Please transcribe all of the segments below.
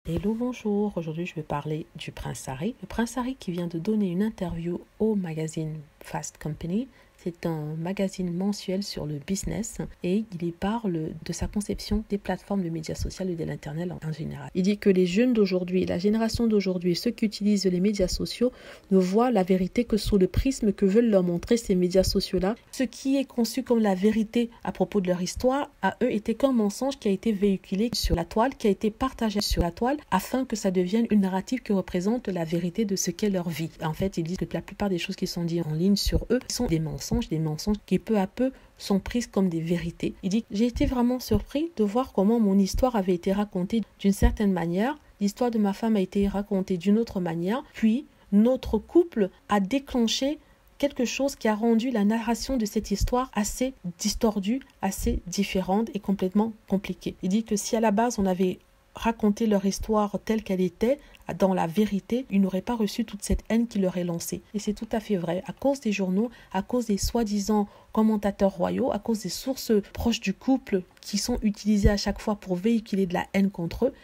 Hello, bonjour. Aujourd'hui, je vais parler du Prince Harry. Le Prince Harry qui vient de donner une interview au magazine Fast Company. C'est un magazine mensuel sur le business et il y parle de sa conception des plateformes de médias sociaux et de l'Internet en général. Il dit que les jeunes d'aujourd'hui, la génération d'aujourd'hui, ceux qui utilisent les médias sociaux ne voient la vérité que sous le prisme que veulent leur montrer ces médias sociaux-là. Ce qui est conçu comme la vérité à propos de leur histoire, à eux, était qu'un mensonge qui a été véhiculé sur la toile, qui a été partagé sur la toile, afin que ça devienne une narrative qui représente la vérité de ce qu'est leur vie. En fait, ils disent que la plupart des choses qui sont dites en ligne sur eux sont des mensonges qui peu à peu sont prises comme des vérités. Il dit, j'ai été vraiment surpris de voir comment mon histoire avait été racontée d'une certaine manière, l'histoire de ma femme a été racontée d'une autre manière, puis notre couple a déclenché quelque chose qui a rendu la narration de cette histoire assez distordue, assez différente et complètement compliquée. Il dit que si à la base on avait raconté leur histoire telle qu'elle était, dans la vérité, ils n'auraient pas reçu toute cette haine qui leur est lancée. Et c'est tout à fait vrai. À cause des journaux, à cause des soi-disant commentateurs royaux, à cause des sources proches du couple qui sont utilisées à chaque fois pour véhiculer de la haine contre eux,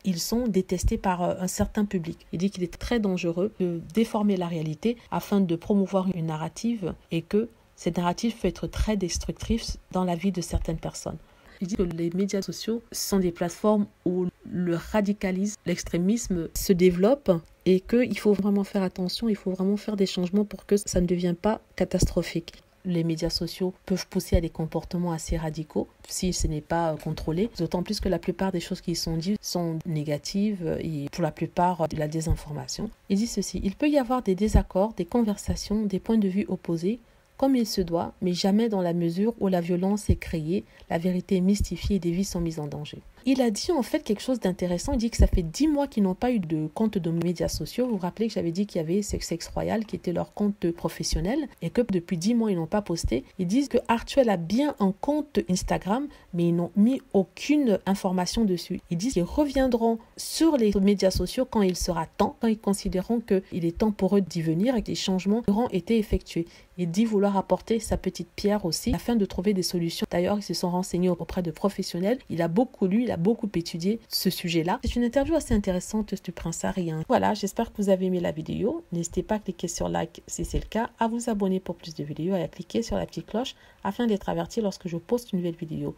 ils sont détestés par un certain public. Il dit qu'il est très dangereux de déformer la réalité afin de promouvoir une narrative et que cette narrative peut être très destructrice dans la vie de certaines personnes. Il dit que les médias sociaux sont des plateformes où le radicalisme, l'extrémisme se développe et qu'il faut vraiment faire attention, il faut vraiment faire des changements pour que ça ne devienne pas catastrophique. Les médias sociaux peuvent pousser à des comportements assez radicaux si ce n'est pas contrôlé, d'autant plus que la plupart des choses qui sont dites sont négatives et pour la plupart de la désinformation. Il dit ceci, il peut y avoir des désaccords, des conversations, des points de vue opposés, comme il se doit, mais jamais dans la mesure où la violence est créée, la vérité est mystifiée et des vies sont mises en danger. Il a dit en fait quelque chose d'intéressant. Il dit que ça fait 10 mois qu'ils n'ont pas eu de compte de médias sociaux. Vous vous rappelez que j'avais dit qu'il y avait Sex Royal qui était leur compte professionnel et que depuis 10 mois ils n'ont pas posté. Ils disent que Arthur a bien un compte Instagram mais ils n'ont mis aucune information dessus. Ils disent qu'ils reviendront sur les médias sociaux quand il sera temps, quand ils considéreront qu'il est temps pour eux d'y venir et que les changements auront été effectués. Il dit vouloir apporter sa petite pierre aussi afin de trouver des solutions. D'ailleurs, ils se sont renseignés auprès de professionnels. Il a beaucoup lu, il a beaucoup étudié ce sujet-là. C'est une interview assez intéressante du Prince Harry. Voilà, j'espère que vous avez aimé la vidéo. N'hésitez pas à cliquer sur like si c'est le cas, à vous abonner pour plus de vidéos et à cliquer sur la petite cloche afin d'être averti lorsque je poste une nouvelle vidéo.